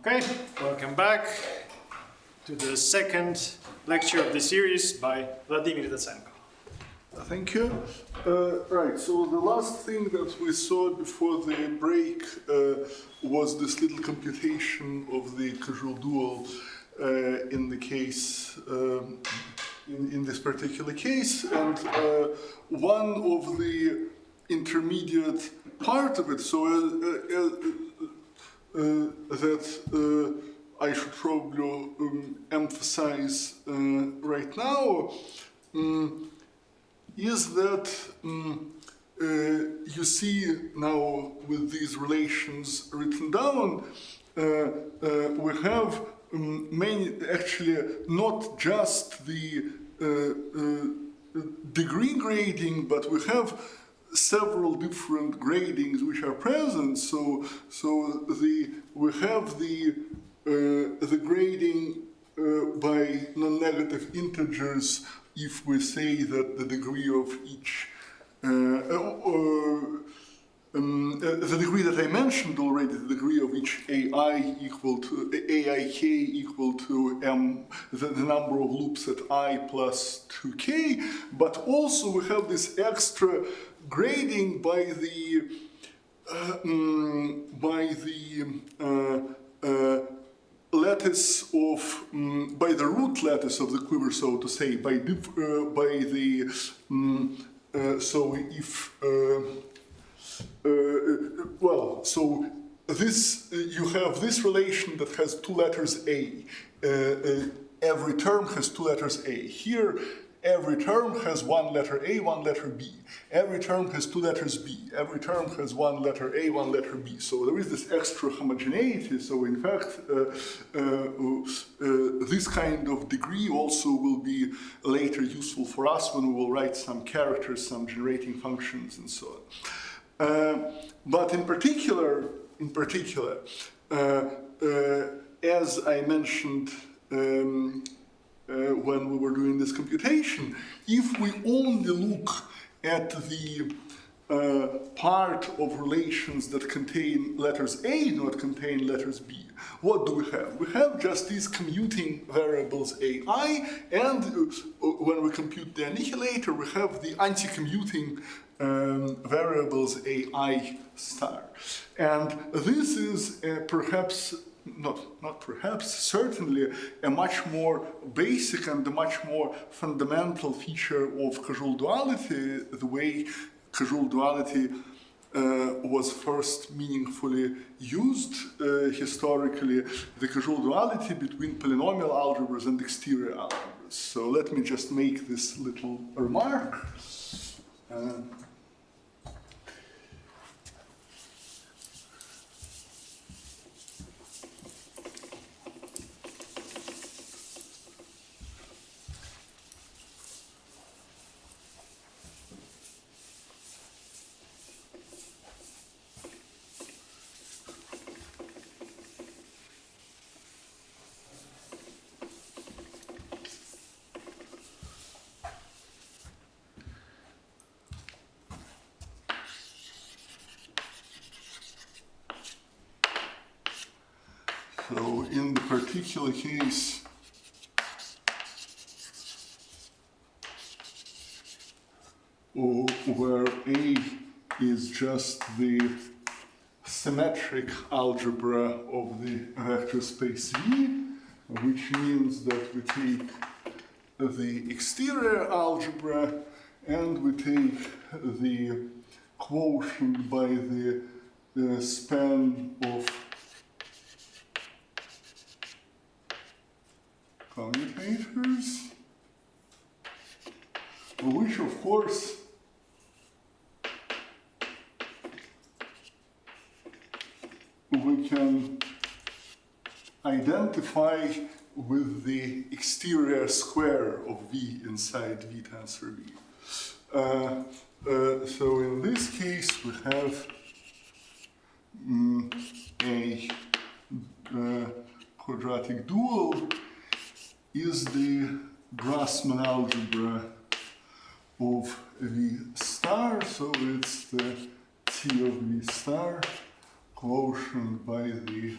Okay, welcome back to the second lecture of the series by Vladimir Dotsenko. Thank you. Right, so the last thing that we saw before the break was this little computation of the Koszul dual in the case, in this particular case, and one of the intermediate part of it, so that I should probably emphasize right now, is that you see now with these relations written down, we have many, actually not just the degree grading, but we have several different gradings which are present. So we have the grading by non-negative integers if we say that the degree of each the degree that I mentioned already, the degree of each AI equal to AIK equal to m, the number of loops at I plus 2k, but also we have this extra grading by the lattice of by the root lattice of the quiver, so to say, by the so if well, so this you have this relation that has two letters A. Every term has two letters A. Here, every term has one letter A, one letter B. Every term has two letters B. Every term has one letter A, one letter B. So there is this extra homogeneity. So in fact, this kind of degree also will be later useful for us when we will write some characters, some generating functions, and so on. But in particular, as I mentioned when we were doing this computation, if we only look at the part of relations that contain letters A, not contain letters B, what do we have? We have just these commuting variables AI, and when we compute the annihilator, we have the anti-commuting variables AI star. And this is perhaps, not perhaps, certainly a much more basic and a much more fundamental feature of Koszul duality, the way Koszul duality was first meaningfully used historically, the Koszul duality between polynomial algebras and exterior algebras. So let me just make this little remark. So in the particular case, where A is just the symmetric algebra of the vector space V, which means that we take the exterior algebra and we take the quotient by the span of commutators, which of course we can identify with the exterior square of V inside V tensor V. So in this case we have a quadratic dual is the Grassmann algebra of V star, so it's the T of V star quotient by the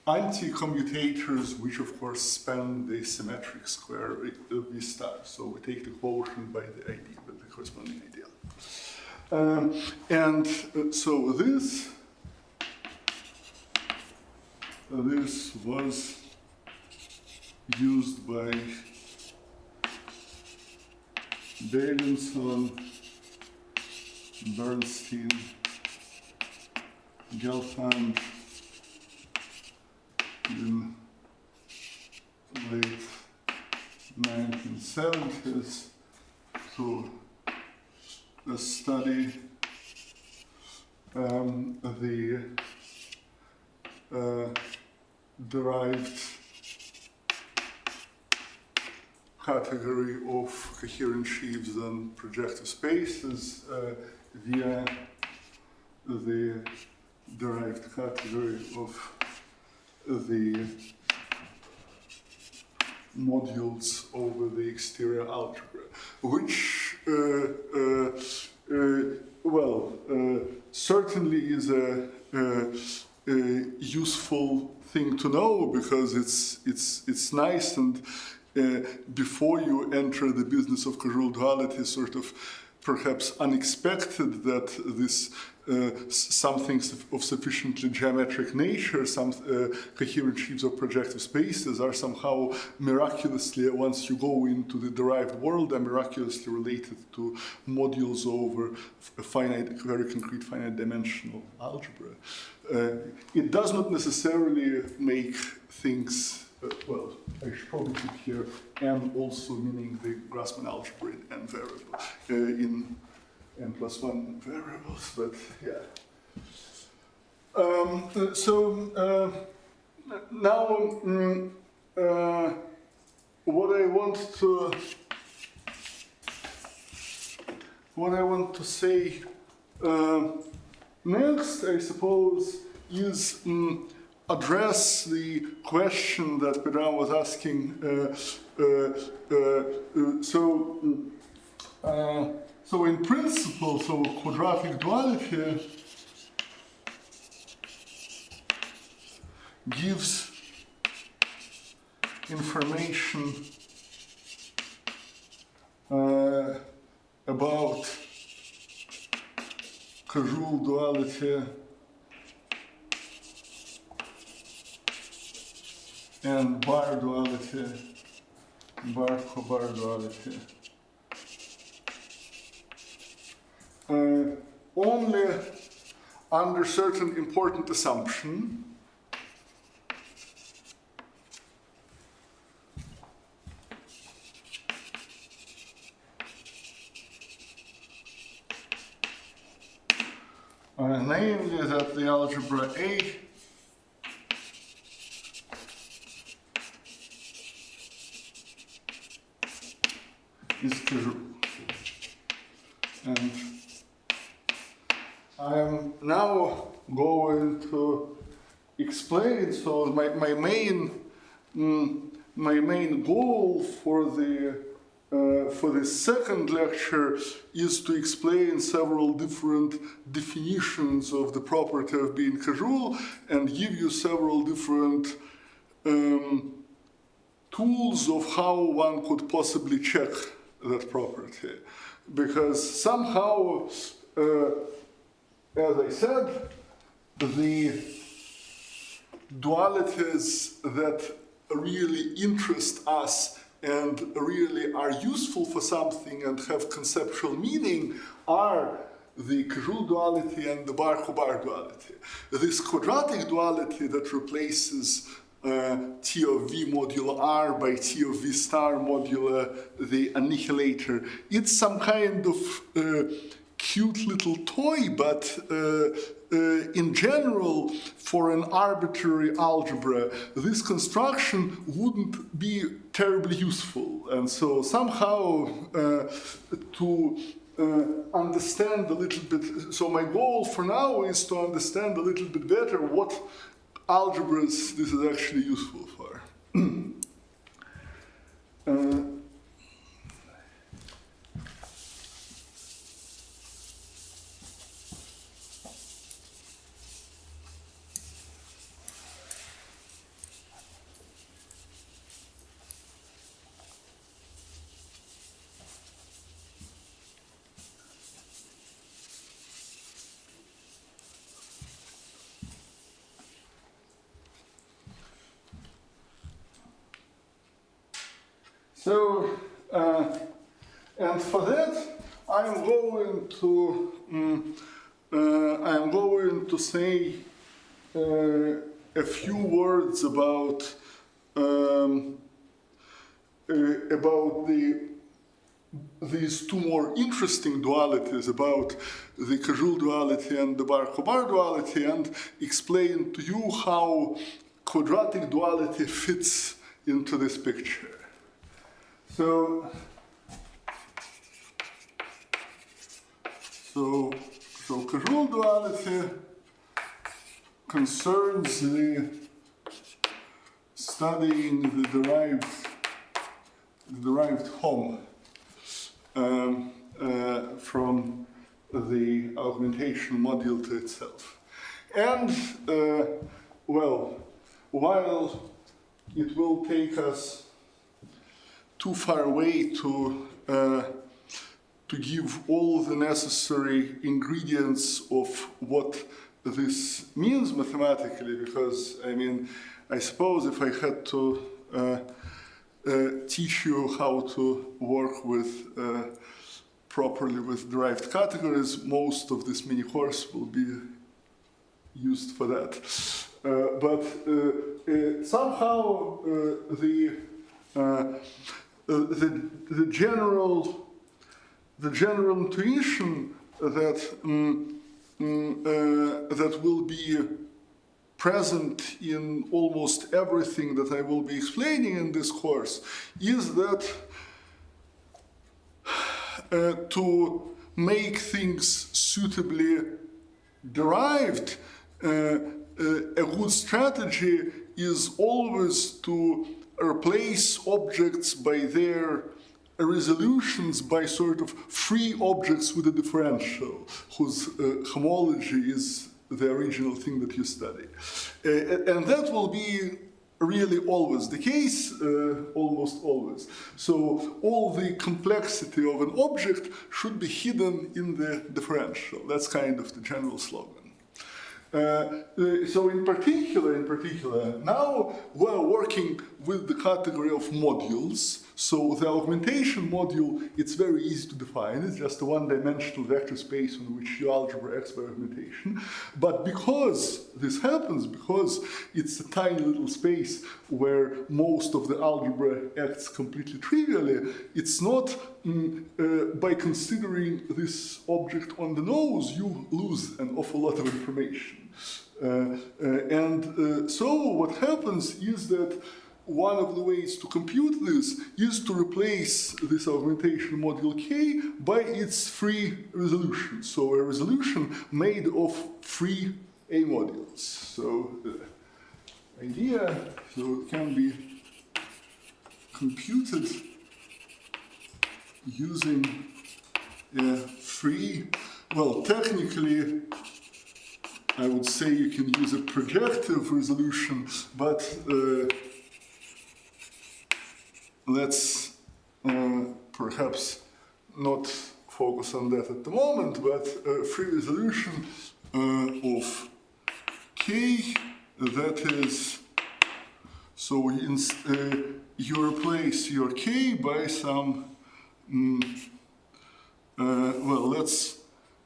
anti-commutators, which of course span the symmetric square of V star. So we take the quotient by the ideal, by the corresponding ideal. So this was used by Beilinson, Bernstein, Gelfand in late 1970s to study the derived category of coherent sheaves and projective spaces via the derived category of the modules over the exterior algebra, which, certainly is a useful thing to know, because it's nice, and before you enter the business of Koszul duality, sort of perhaps unexpected that this something of sufficiently geometric nature, some coherent sheaves of projective spaces are somehow miraculously, once you go into the derived world, are miraculously related to modules over a finite, very concrete finite dimensional algebra. It does not necessarily make things well, I should probably put here n also meaning the Grassmann algebra in n variable, in n+1 variables, but yeah. Now what I want to say next, I suppose, is address the question that Pedram was asking. So in principle, so quadratic duality gives information about Koszul duality and bar duality, bar-cobar duality. Only under certain important assumption. Namely that the algebra A is Koszul. And I am now going to explain. So my main goal for the second lecture is to explain several different definitions of the property of being Koszul and give you several different tools of how one could possibly check that property. Because somehow, as I said, the dualities that really interest us and really are useful for something and have conceptual meaning are the Koszul duality and the bar-cobar duality. This quadratic duality that replaces T of V modulo R by T of V star modulo the annihilator. It's some kind of cute little toy, but in general, for an arbitrary algebra, this construction wouldn't be terribly useful. And so somehow to understand a little bit, so my goal for now is to understand a little bit better what algebras this is actually useful for. So, and for that, I'm going to say a few words about these two more interesting dualities, about the Koszul duality and the Bar-Khobar duality, and explain to you how quadratic duality fits into this picture. So Koszul duality concerns the studying the derived hom from the augmentation module to itself. And, well, while it will take us too far away to give all the necessary ingredients of what this means mathematically, because, I mean, I suppose if I had to teach you how to work with properly with derived categories, most of this mini course will be used for that. But somehow the general intuition that that will be present in almost everything that I will be explaining in this course is that to make things suitably derived, a good strategy is always to replace objects by their resolutions by sort of free objects with a differential, whose homology is the original thing that you study. And that will be really always the case, almost always. So all the complexity of an object should be hidden in the differential. That's kind of the general slogan. So in particular, now we're working with the category of modules. So the augmentation module, it's very easy to define. It's just a one-dimensional vector space on which you algebra X by augmentation. But because this happens, because it's a tiny little space where most of the algebra acts completely trivially, it's not by considering this object on the nose, you lose an awful lot of information. So what happens is that one of the ways to compute this is to replace this augmentation module K by its free resolution. So a resolution made of free A modules. So the idea can be computed using a free, well, technically, I would say you can use a projective resolution, but let's perhaps not focus on that at the moment, but free resolution of K, that is, so you replace your K by some, well, let's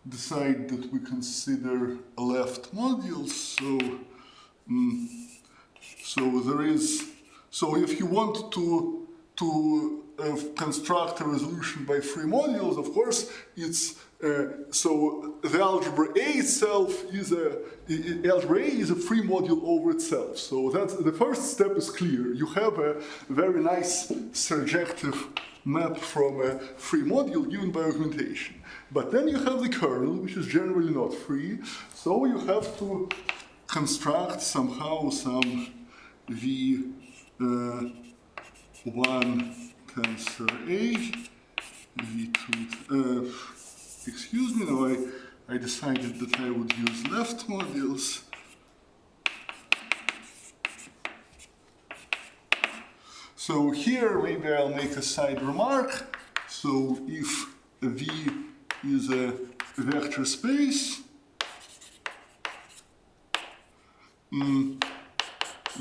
decide that we consider a left module, so there is, so if you want to construct a resolution by free modules, of course, it's so the algebra A itself is algebra A is a free module over itself. So that's the first step is clear. You have a very nice surjective map from a free module given by augmentation. But then you have the kernel, which is generally not free. So you have to construct somehow some V1 tensor A, V2, excuse me, now I decided that I would use left modules. So here maybe I'll make a side remark. So if V is a vector space,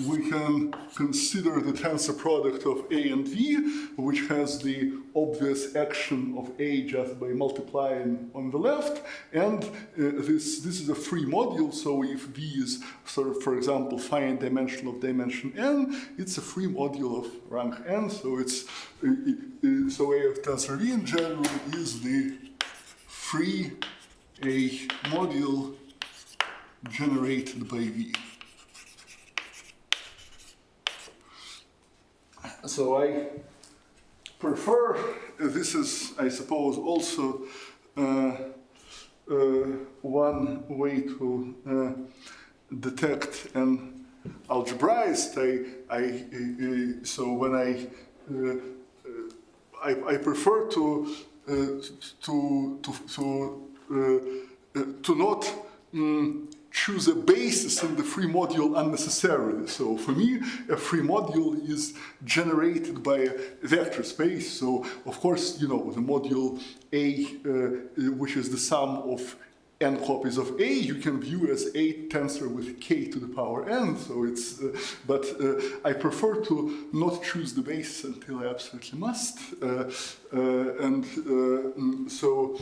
we can consider the tensor product of A and V, which has the obvious action of A just by multiplying on the left. And this is a free module, so if V is sort of, for example, finite dimension of dimension n, it's a free module of rank n. So it's so A of tensor V in general is the free A module generated by V. So I prefer, this is, I suppose, also one way to detect an algebraist. So when I prefer to not choose a basis in the free module unnecessarily. So for me, a free module is generated by a vector space. So of course, you know, the module A, which is the sum of n copies of A, you can view as a tensor with k to the power n. So it's, but I prefer to not choose the basis until I absolutely must. So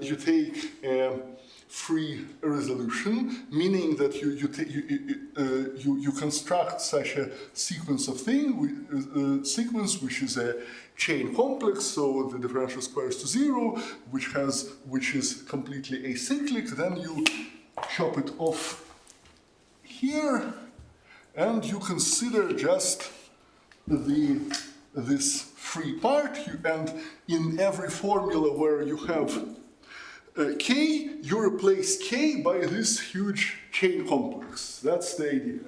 you take a free resolution, meaning that you construct such a sequence of sequence which is a chain complex, so the differential squares to 0, which is completely acyclic. Then you chop it off here, and you consider just this free part. And in every formula where you have k, you replace k by this huge chain complex. That's the idea.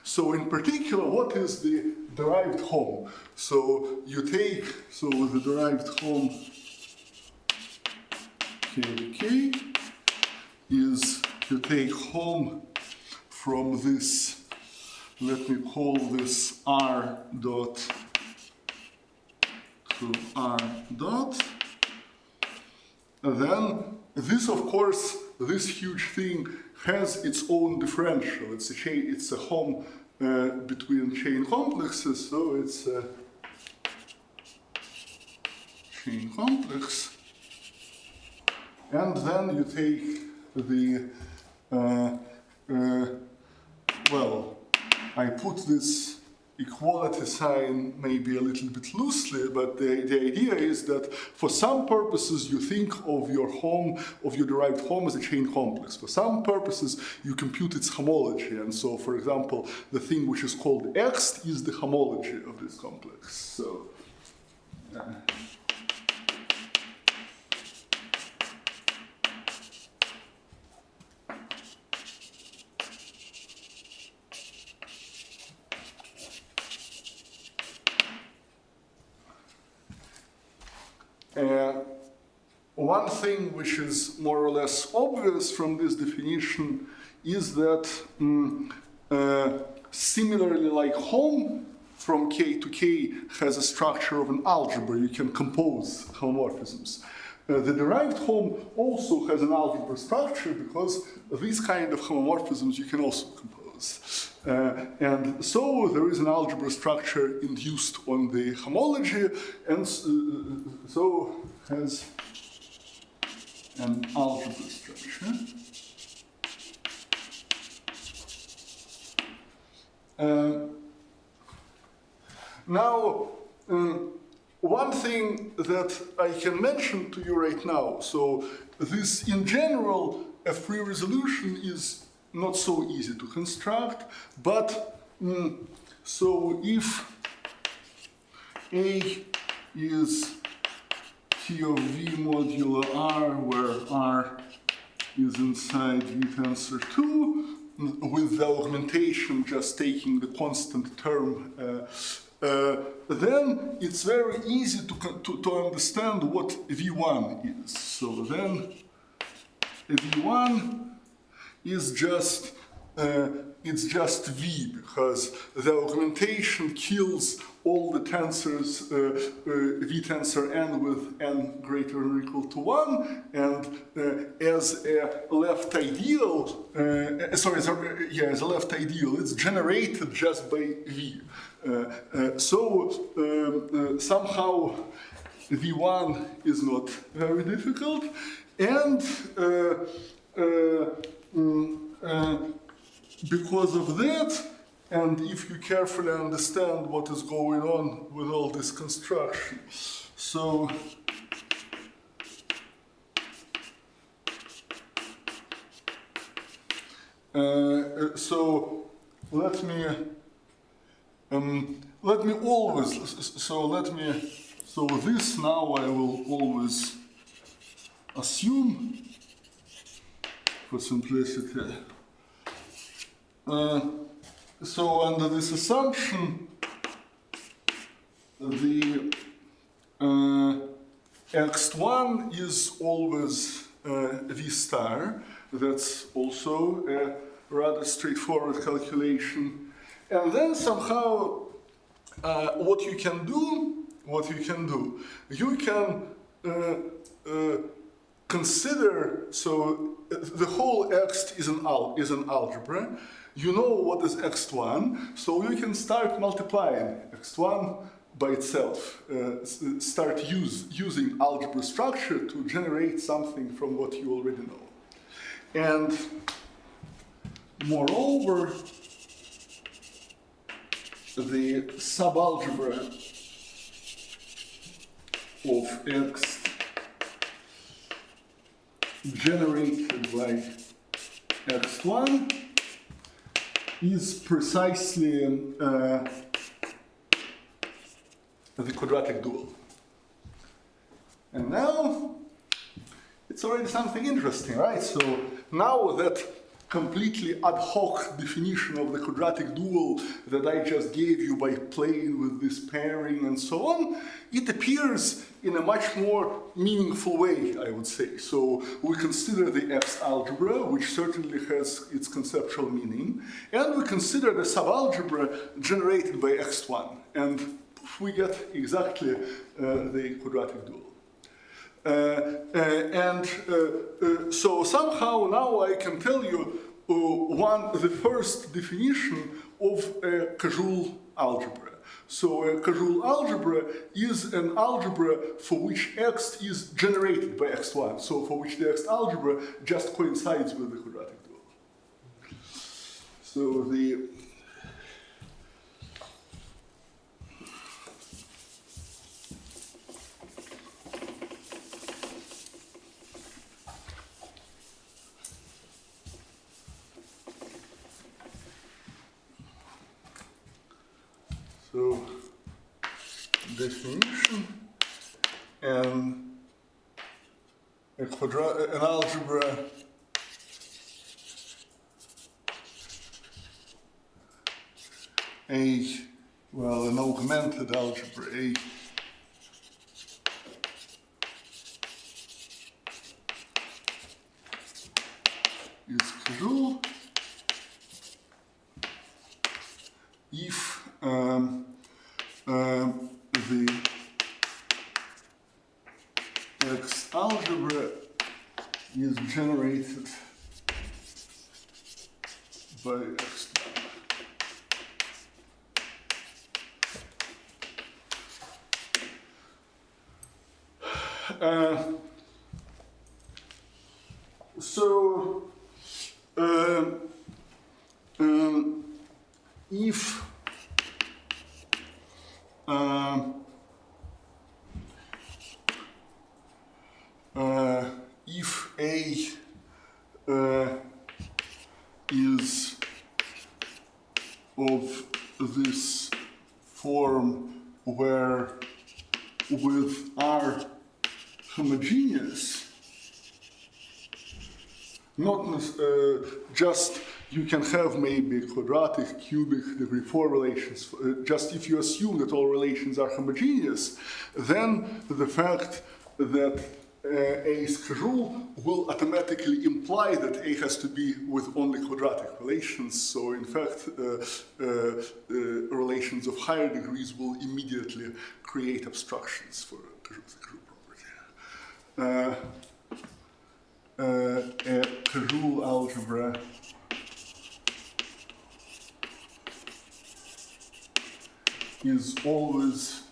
So in particular, what is the derived home? So you take, so the derived home k is, you take home from this, let me call this r dot to r dot, and then this, of course, this huge thing has its own differential. It's a chain, it's a home between chain complexes, so it's a chain complex. And then you take the, well, I put this equality sign maybe a little bit loosely, but the idea is that for some purposes you think of your home, of your derived home as a chain complex. For some purposes you compute its homology, and so, for example, the thing which is called X is the homology of this complex. So, one thing which is more or less obvious from this definition is that similarly like home from k to k has a structure of an algebra. You can compose homomorphisms. The derived home also has an algebra structure because these kind of homomorphisms you can also compose. And so there is an algebra structure induced on the homology, and so has an algebra structure. Now, one thing that I can mention to you right now, so this in general, a free resolution is not so easy to construct, but so if A is T of V modulo R, where R is inside V tensor 2, with the augmentation just taking the constant term, then it's very easy to understand what V1 is. So then V1 is just it's just V, because the augmentation kills all the tensors, V tensor n with n greater than or equal to 1, and as a left ideal, as a left ideal, it's generated just by V. Somehow V1 is not very difficult, and because of that, and if you carefully understand what is going on with all this construction, so let me this now I will always assume for simplicity. So under this assumption, the x1 is always v star. That's also a rather straightforward calculation. And then somehow what you can do, you can consider, so the whole X is an algebra. You know what is x1, so you can start multiplying x1 by itself. Start using algebra structure to generate something from what you already know. And moreover, the subalgebra of X generated by x1 is precisely the quadratic dual. And now it's already something interesting, right? So now that completely ad hoc definition of the quadratic dual that I just gave you by playing with this pairing and so on, it appears in a much more meaningful way, I would say. So we consider the X algebra, which certainly has its conceptual meaning, and we consider the subalgebra generated by x1, and we get exactly the quadratic dual. So somehow now I can tell you the first definition of a Koszul algebra. So a Koszul algebra is an algebra for which X is generated by x1, so for which the X algebra just coincides with the quadratic dual. So definition, and an algebra an augmented algebra A is Koszul if the X algebra is generated by X. If A is of this form where with R homogeneous, not just you can have maybe quadratic, cubic, degree 4 relations. Just if you assume that all relations are homogeneous, then the fact that A's Koszul will automatically imply that A has to be with only quadratic relations. So in fact, relations of higher degrees will immediately create abstractions for Koszul's Koszul property. A Koszul algebra is always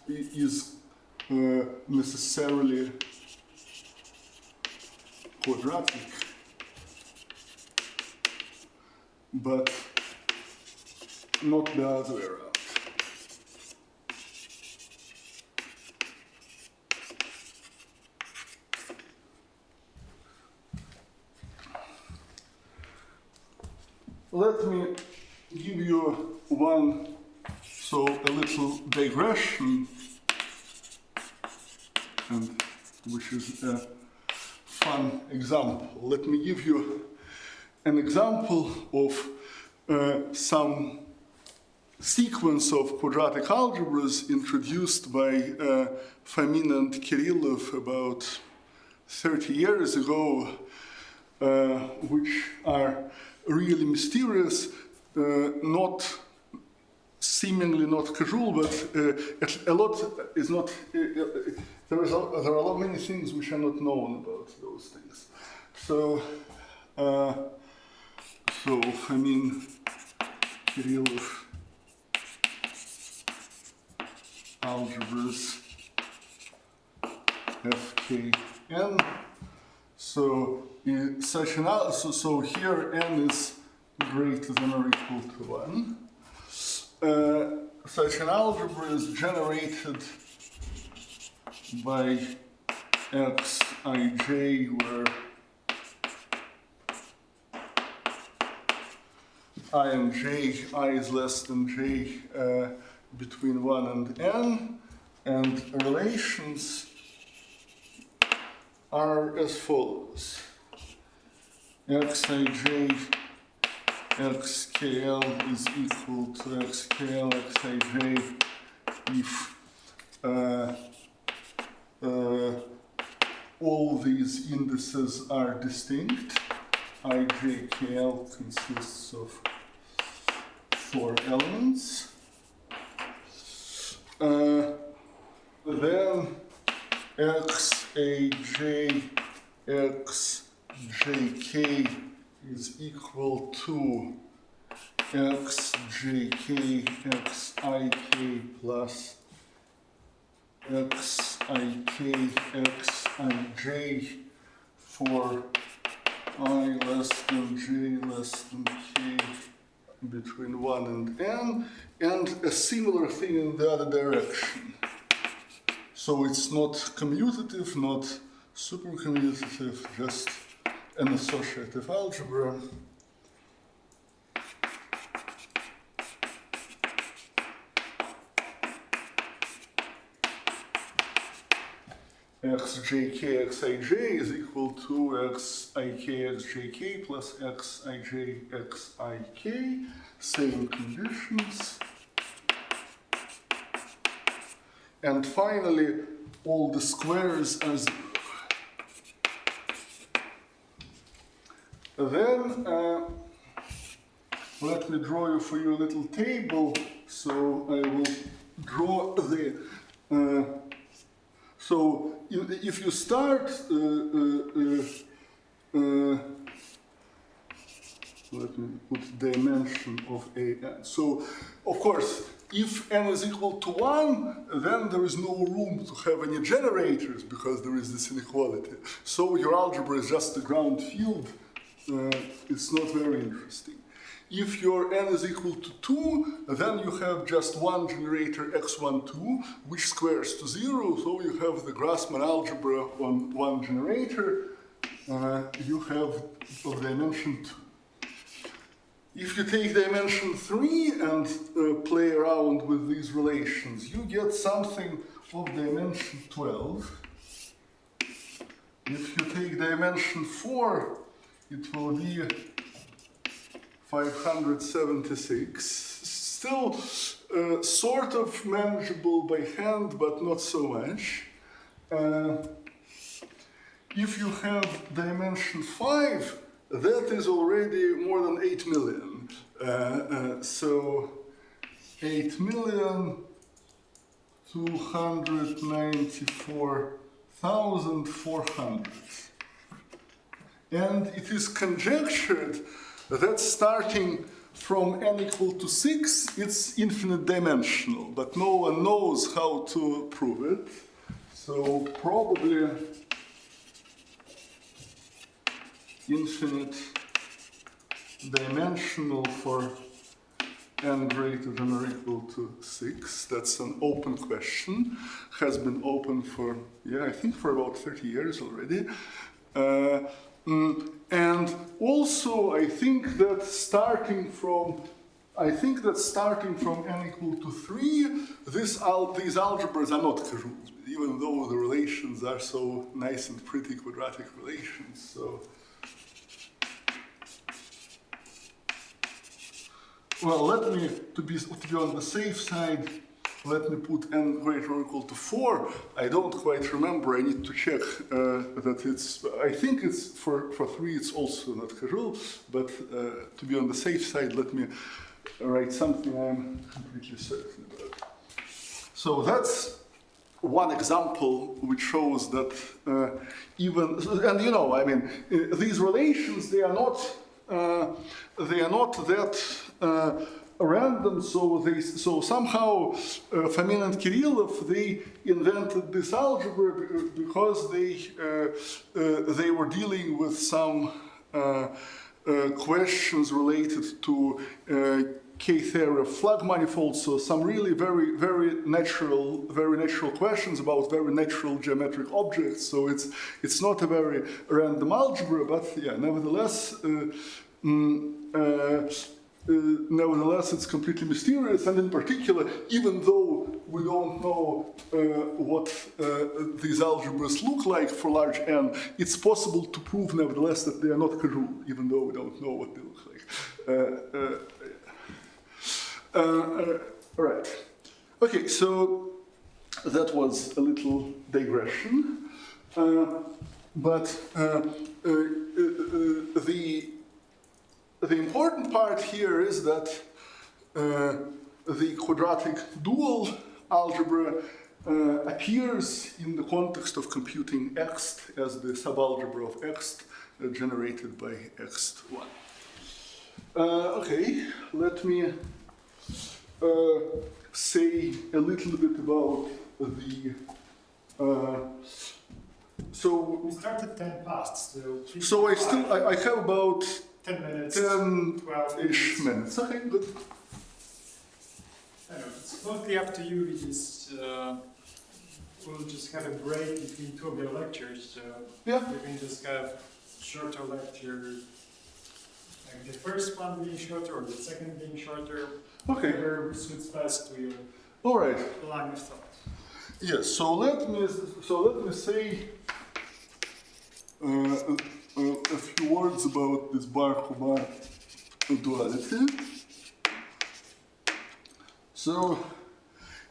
necessarily quadratic, but not the other way around. Let me give you a little digression, and which is a fun example. Let me give you an example of some sequence of quadratic algebras introduced by Fomin and Kirillov about 30 years ago, which are really mysterious, seemingly not Koszul, but a lot is not. There are many things which are not known about those things. So Fomin, Kirillov algebras Fkn. So here n is greater than or equal to 1. Such an algebra is generated by Xij, where I and j, I is less than j between 1 and n, and relations are as follows. Xij xkl is equal to xkl xij if all these indices are distinct. Ijkl consists of 4 elements. Then xaj xjk is equal to xjk xik plus xik xij for I less than j less than k between 1 and n, and a similar thing in the other direction. So it's not commutative, not supercommutative, just an associative algebra. Xjk xij is equal to xik xjk plus xij xik, same conditions. And finally, all the squares are 0. Then let me draw for you a little table. So I will draw the. So if you start, let me put dimension of an. So of course, if n is equal to 1, then there is no room to have any generators because there is this inequality. So your algebra is just a ground field. It's not very interesting. If your n is equal to 2, then you have just one generator x12, which squares to 0, so you have the Grassmann algebra on one generator. You have of dimension 2. If you take dimension 3 and play around with these relations, you get something of dimension 12. If you take dimension 4, it will be 576. Still sort of manageable by hand, but not so much. if you have dimension 5, that is already more than 8 million. So 8,294,400. And it is conjectured that starting from n equal to 6, it's infinite dimensional, but no one knows how to prove it. So probably infinite dimensional for n greater than or equal to 6. That's an open question. Has been open for, yeah, I think for about 30 years already. And also, I think that starting from n equal to 3, these algebras are not Koszul, even though the relations are so nice and pretty quadratic relations. So, well, let me, to be on the safe side, let me put n greater or equal to 4. I don't quite remember. I need to check that it's. I think it's for 3. It's also not Koszul. But to be on the safe side, let me write something I'm completely certain about. So that's one example which shows that even, and you know, I mean, these relations, they are not that random. So somehow Fomin and Kirillov, they invented this algebra because they were dealing with some questions related to K-theory of Flag manifolds, so some really very natural questions about very natural geometric objects. So it's not a very random algebra, but yeah, nevertheless, it's completely mysterious. And in particular, even though we don't know what these algebras look like for large n, it's possible to prove nevertheless that they are not Koszul, even though we don't know what they look like. Right. Okay, so that was a little digression, but the important part here is that the quadratic dual algebra appears in the context of computing X as the subalgebra of X generated by X1. Okay, let me say a little bit about the. So we started 10 past. So I have about 10 minutes. 10-ish minutes. Okay, good. I know, it's mostly up to you. We'll just have a break between two of your lectures. So yeah, you can just have shorter lecture. Like the first one being shorter or the second being shorter. Okay. Whatever suits best to your line of thought. Yes. So let me say a few words about this bar-Kobar duality. So,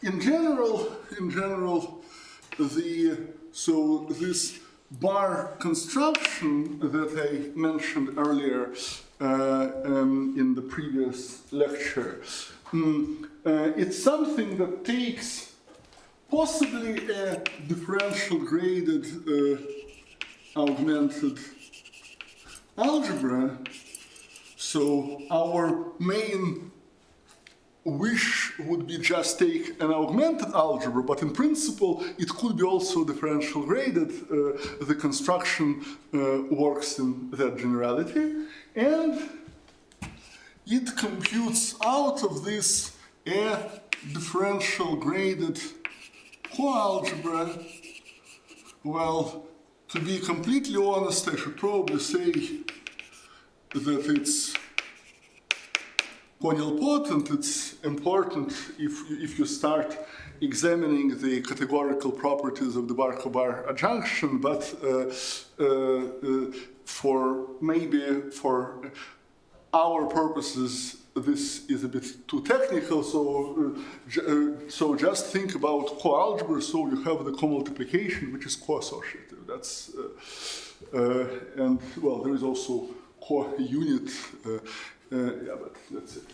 in general, this bar construction that I mentioned earlier in the previous lecture, it's something that takes possibly a differential graded augmented algebra. So our main wish would be just take an augmented algebra, but in principle it could be also differential graded. The construction works in that generality, and it computes out of this a differential graded coalgebra. Well, to be completely honest, I should probably say that it's conilpotent. It's important if you start examining the categorical properties of the bar-Kobar adjunction, but for our purposes, this is a bit too technical, so just think about co-algebra. So you have the co-multiplication, which is co-associative. That's and well, there is also co-unit. Yeah, but that's it.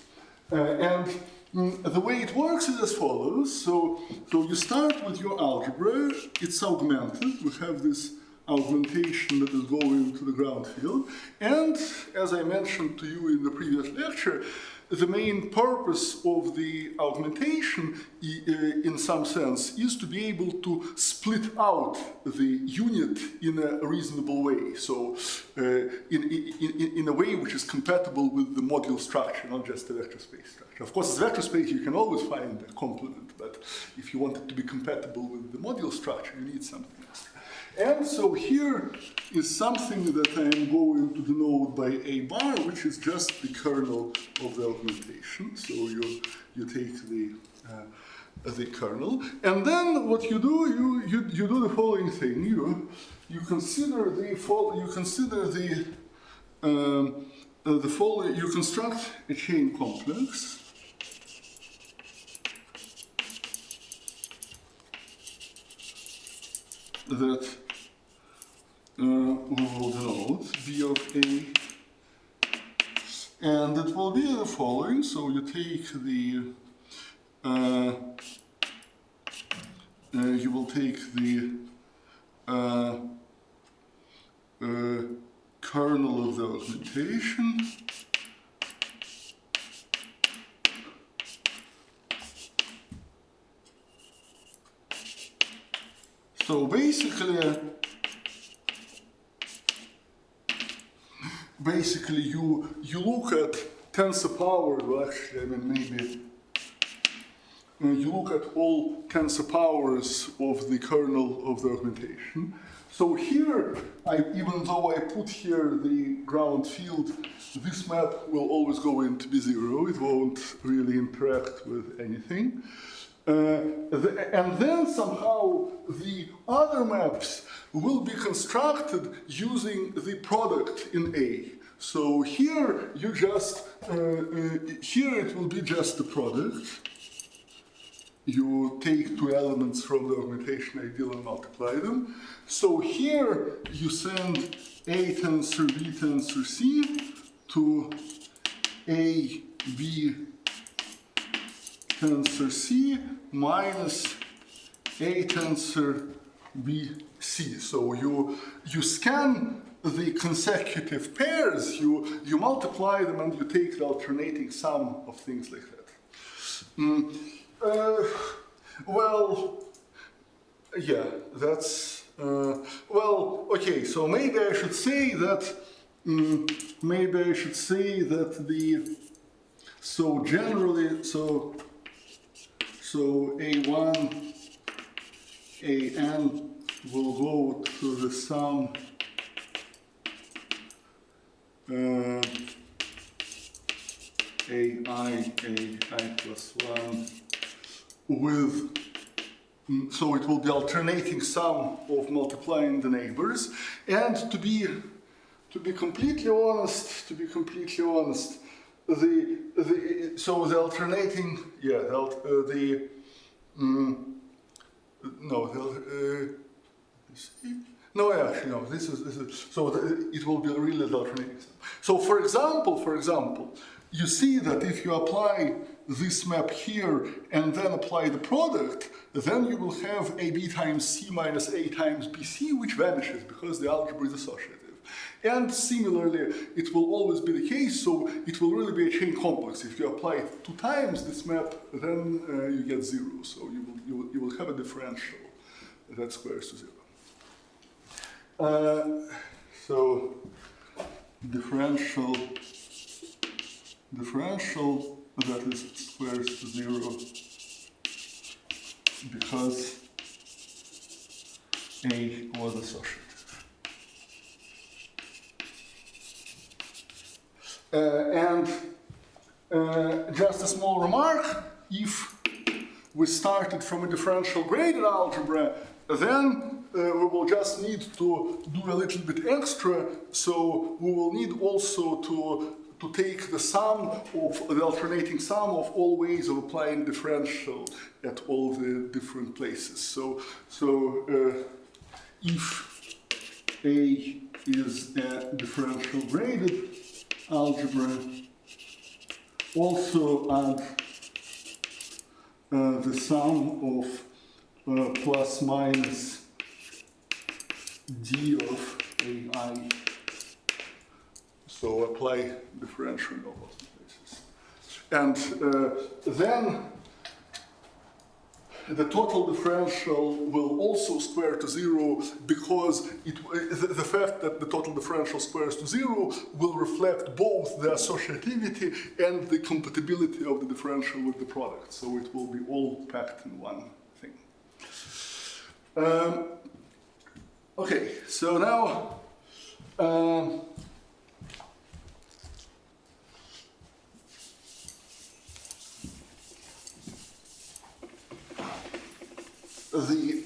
And the way it works is as follows. So you start with your algebra. It's augmented. We have this augmentation that is going to the ground field. And as I mentioned to you in the previous lecture, the main purpose of the augmentation, in some sense, is to be able to split out the unit in a reasonable way. So in a way which is compatible with the module structure, not just the vector space structure. Of course, as vector space, you can always find a complement, but if you want it to be compatible with the module structure, you need something else. And so here is something that I am going to denote by a bar, which is just the kernel of the augmentation. So you take the kernel, and then what you do, you do the following thing. You consider the following. You construct a chain complex. That we will denote B of A, and it will be the following. So you take the you will take the kernel of the augmentation, so basically you look at tensor power. Well, actually, I mean maybe you look at all tensor powers of the kernel of the augmentation. So here, even though I put here the ground field, this map will always go into be zero. It won't really interact with anything. And then somehow the other maps will be constructed using the product in A. So here you just, here it will be just the product. You take two elements from the augmentation ideal and multiply them. So here you send A tensor B tensor C to A B tensor C minus A tensor B C. So you scan the consecutive pairs, you multiply them, and you take the alternating sum of things like that. Well, yeah, that's well, okay. So maybe I should say that the so generally so A1 AN will go to the sum AI plus 1 with, so it will be alternating sum of multiplying the neighbors. And to be completely honest, the alternating, yeah, no, actually, no. This is so it will be really the alternating sum. So, for example, you see that if you apply this map here and then apply the product, then you will have AB times C minus A times BC, which vanishes because the algebra is associative. And similarly, it will always be the case, so it will really be a chain complex. If you apply it 2 times this map, then you get 0. So you will have a differential that squares to 0. So differential that is squares to 0 because A was associative. And just a small remark, if we started from a differential graded algebra, then we will just need to do a little bit extra, so we will need also to to take the sum of the alternating sum of all ways of applying differential at all the different places. So if A is a differential graded algebra, also add the sum of plus minus d of AI. So apply differential in all those places. And then the total differential will also square to 0 because the fact that the total differential squares to 0 will reflect both the associativity and the compatibility of the differential with the product. So it will be all packed in one thing. Okay, so now the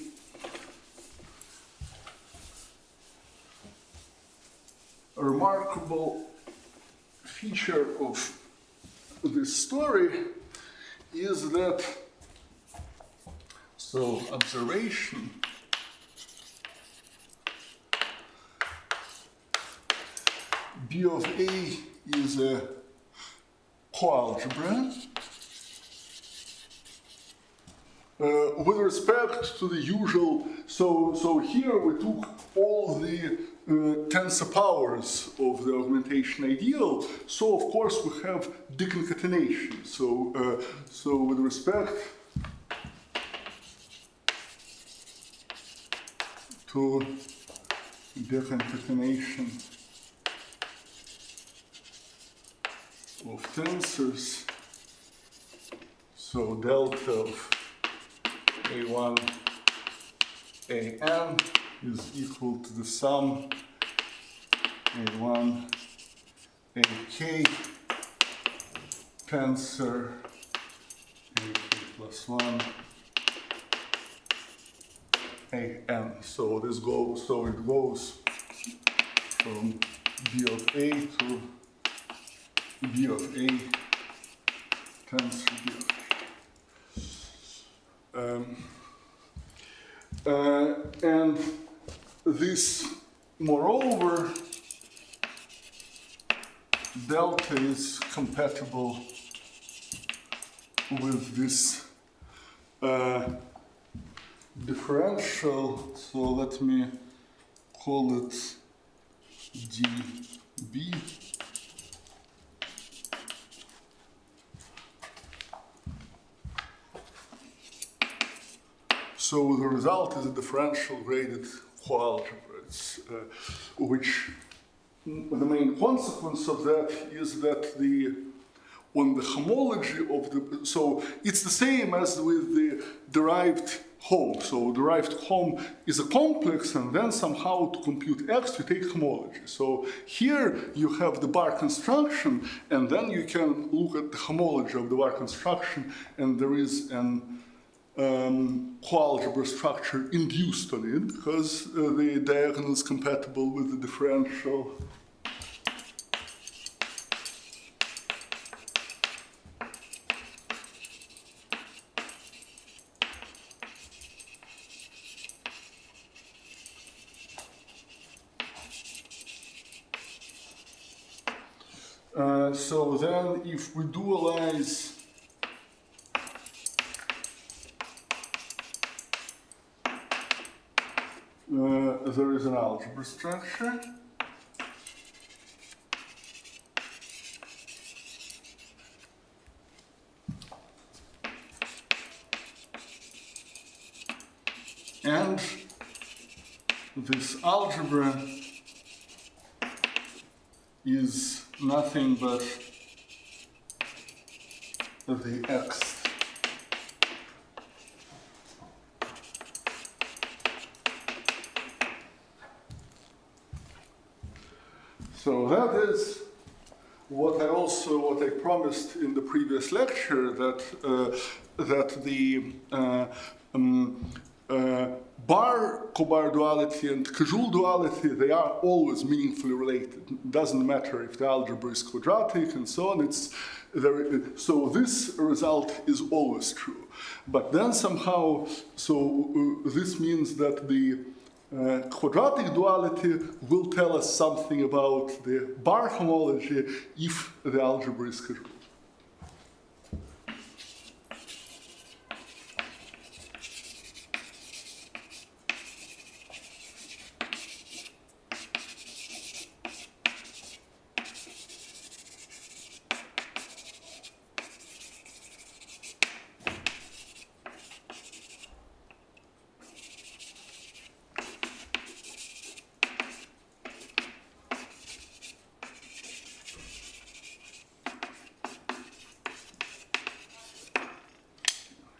remarkable feature of this story is that, so observation B of A is a coalgebra. With respect to the usual, so here we took all the tensor powers of the augmentation ideal. So of course we have deconcatenation. So with respect to deconcatenation of tensors, so delta of A1, AN is equal to the sum A1, AK tensor AK plus 1 AN. So this goes, so it goes from B of A to B of A tensor B of A. And this, moreover, delta is compatible with this differential, so let me call it dB. So the result is a differential graded coalgebra, which the main consequence of that is that on the homology of the, so it's the same as with the derived home. So derived home is a complex, and then somehow to compute X you take homology. So here you have the bar construction, and then you can look at the homology of the bar construction, and there is an coalgebra structure induced on it because the diagonal is compatible with the differential. So then if we dualize there is an algebra structure. And this algebra is nothing but the X. So that is what I promised in the previous lecture, that bar cobar duality and Koszul duality, they are always meaningfully related. It doesn't matter if the algebra is quadratic and so on. So this result is always true. But then somehow, this means that the quadratic duality will tell us something about the bar homology if the algebra is Koszul.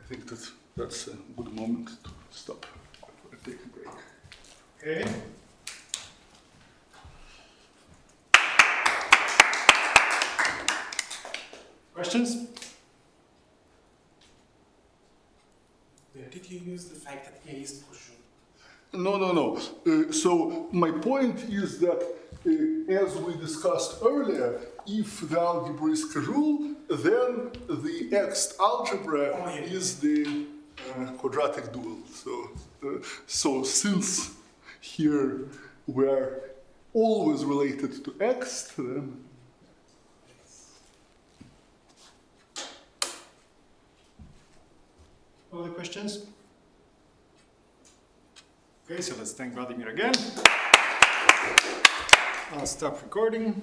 I think that's a good moment to stop and take a break. Okay. Questions? Where did you use the fact that A is Koszul? No. So my point is that, as we discussed earlier, if the algebra is Koszul, then the next algebra is the quadratic dual. So since here we're always related to X, then Other questions? Okay, so let's thank Vladimir again. I'll stop recording.